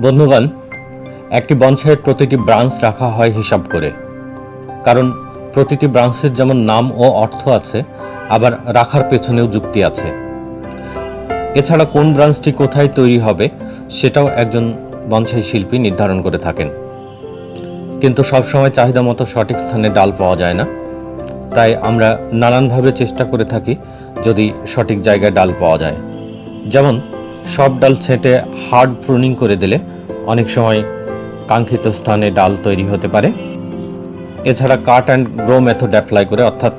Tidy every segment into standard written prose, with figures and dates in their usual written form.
বন্ধুগণ, একটি বনসাইয়ের প্রতিটি ব্রাঞ্চ রাখা হয় হিসাব করে, কারণ প্রতিটি ব্রাঞ্চের যেমন নাম ও অর্থ আছে, আবার রাখার পেছনেও যুক্তি আছে। এছাড়া কোন ব্রাঞ্চটি কোথায় তৈরি হবে সেটাও একজন বনসাই শিল্পী নির্ধারণ করে থাকেন। কিন্তু সবসময় চাহিদা মতো সঠিক স্থানে ডাল পাওয়া যায় না, তাই আমরা নানানভাবে চেষ্টা করে থাকি যদি সঠিক জায়গায় ডাল পাওয়া যায়। যেমন সব ডাল ছেঁটে হার্ড প্রুনিং করে দিলে অনেক সময় কাঙ্ক্ষিত স্থানে ডাল তৈরি হতে পারে। এছাড়া cut and grow method apply করে, অর্থাৎ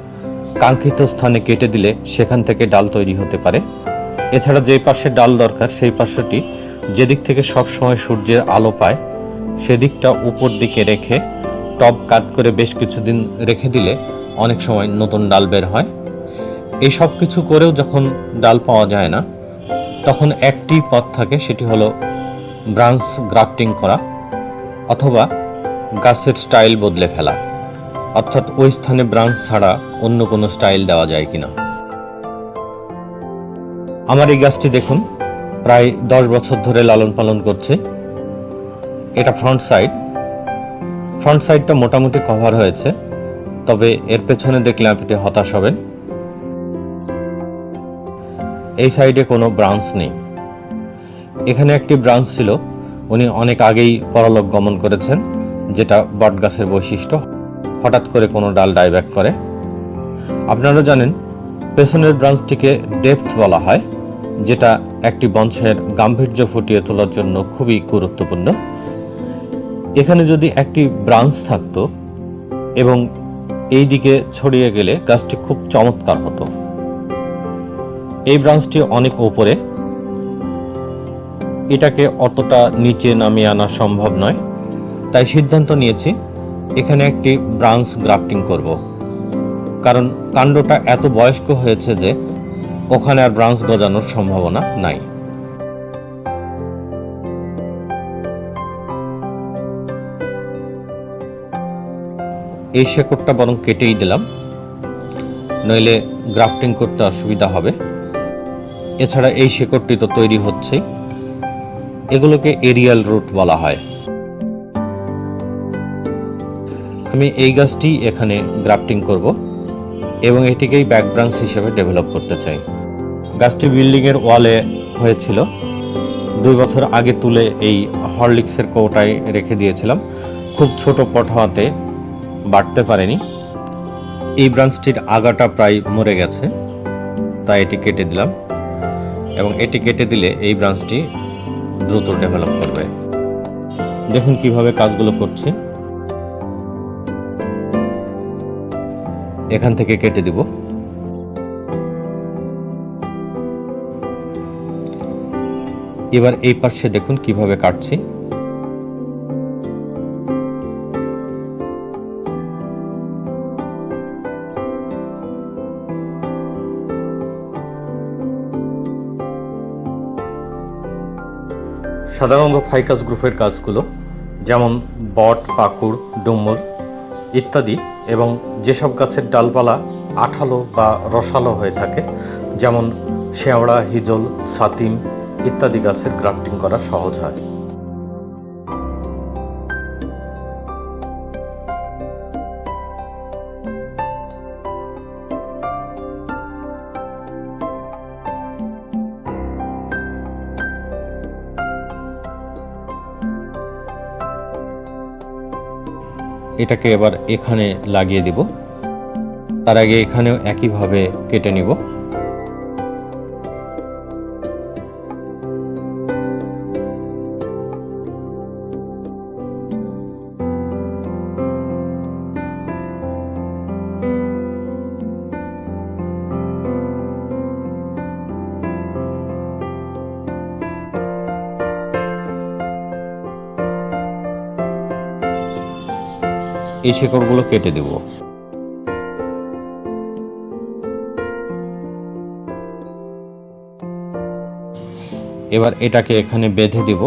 কাঙ্ক্ষিত স্থানে কেটে দিলে সেখান থেকে ডাল তৈরি হতে পারে। এছাড়া যে পাশে ডাল দরকার সেই পাশটি যেদিক থেকে সব সময় সূর্যের আলো পায় সেদিকটা উপর দিকে রেখে টব কাট করে বেশ কিছুদিন রেখে দিলে অনেক সময় নতুন ডাল বের হয়। এই সব কিছু করেও যখন ডাল পাওয়া যায় না, তখন একটি পথ থাকে, সেটি হলো ব্রাঞ্চ গ্রাফটিং করা অথবা গাছের স্টাইল বদলে ফেলা, অর্থাৎ ওই স্থানে ব্রাঞ্চ ছাড়া অন্য কোনো স্টাইল দেওয়া যায় কিনা। আমার এই গাছটি দেখুন, প্রায় 10 বছর ধরে লালন পালন করছে। এটা ফ্রন্ট সাইডটা মোটামুটি কভার হয়েছে, তবে এর পেছনে দেখলে আপনি হতাশ হবেন। এই সাইডে কোনো ব্রাঞ্চ নেই। এখানে একটি ব্রাঞ্চ ছিল, উনি অনেক আগেই পরলোক গমন করেছেন, যেটা বট গাছের বৈশিষ্ট্য, হঠাৎ করে কোনো ডাল ডাইব্যাক করে। আপনারা জানেন পেছনের ব্রাঞ্চটিকে ডেপথ বলা হয়, যেটা একটি বংশের গাম্ভীর্য ফুটিয়ে তোলার জন্য খুবই গুরুত্বপূর্ণ। এখানে যদি একটি ব্রাঞ্চ থাকতো এবং এই দিকে ছড়িয়ে গেলে গাছটি খুব চমৎকার হতো। এই ব্রাঞ্চটি অনেক উপরে, এটাকে অতটা নিচে নামিয়ে আনা সম্ভব নয়, তাই সিদ্ধান্ত নিয়েছি এখানে একটি ব্রাঞ্চ গ্রাফটিং করব, কারণ কাণ্ডটা এত বয়স্ক হয়েছে যে ওখানে আর ব্রাঞ্চ গজানোর সম্ভাবনা নাই। এই শেকড়টা বরং কেটেই দিলাম, নইলে গ্রাফটিং করতে অসুবিধা হবে। এছাড়া এই শেকড়টি তো তৈরি হচ্ছেই, এগুলোকে এরিয়াল রুট বলা হয়। আমি এই গাছটি এখানে গ্রাফটিং করব এবং এটিকেই ব্যাক ব্রাঞ্চ হিসেবে ডেভেলপ করতে চাই। গাছটি বিল্ডিংয়ের ওয়ালে হয়েছিল, 2 বছর আগে তুলে এই হরলিক্সের কৌটায় রেখে দিয়েছিলাম। খুব ছোট পট হওয়াতে বাড়তে পারেনি। এই ব্রাঞ্চটির আগাটা প্রায় মরে গেছে, তাই এটি কেটে দিলাম, এবং এটি কেটে দিলে এই ব্রাঞ্চটি দ্রুত ডেভেলপ করবে। দেখুন কিভাবে কাজগুলো করছি। এখান থেকে কেটে দিব। এবার এই পাশে দেখুন কিভাবে কাটছি। সাধারণত ফাইকাস গ্রুপের গাছগুলো, যেমন বট, পাকুড়, ডুমুর ইত্যাদি, এবং যেসব গাছের ডালপালা আঠালো বা রসালো হয়ে থাকে, যেমন শেওড়া, হিজল, সাতিম ইত্যাদি গাছের গ্রাফটিং করা সহজ হয়। এটাকে এবার এখানে লাগিয়ে দিব। তার আগে এখানেও একইভাবে কেটে নিব। এই শেকড়গুলো কেটে দেব। এবার এটাকে এখানে বেঁধে দিব।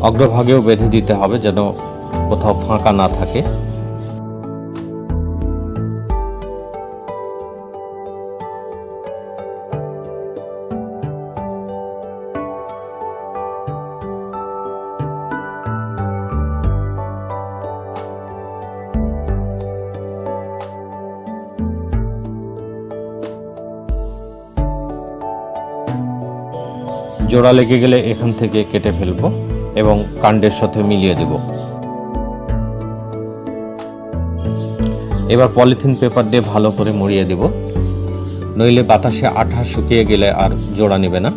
অগ্রভাগেও বেঁধে দিতে হবে যেন কোথাও ফাঁকা না থাকে। জোড়া লেগে গেলে এখান থেকে কেটে ফেলবো এবং কাণ্ডের সাথে মিলিয়ে দেব। এবার পলিথিন পেপার দিয়ে ভালো করে মুড়িয়ে দেব, নইলে বাতাসে আঠা শুকিয়ে গেলে আর জোড়া নেবে না।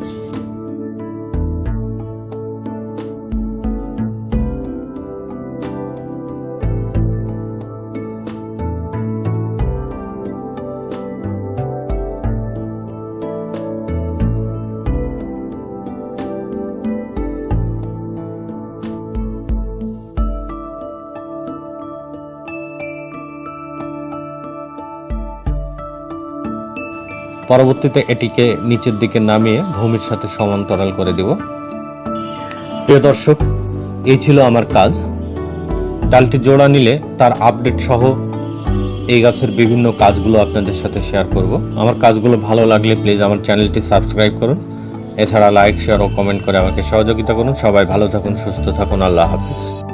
পরবর্তীতে এটিকে নিচের দিকে নামিয়ে ভূমির সাথে সমান্তরাল করে দেব। প্রিয় দর্শক, এই ছিল আমার কাজ। ডালটি জোড়া নিলে তার আপডেট সহ এই গাছের বিভিন্ন কাজগুলো আপনাদের সাথে শেয়ার করব। আমার কাজগুলো ভালো লাগলে প্লিজ আমার চ্যানেলটি সাবস্ক্রাইব করুন। এছাড়া লাইক, শেয়ার ও কমেন্ট করে আমাকে সহযোগিতা করুন। সবাই ভালো থাকুন, সুস্থ থাকুন। আল্লাহ হাফিজ।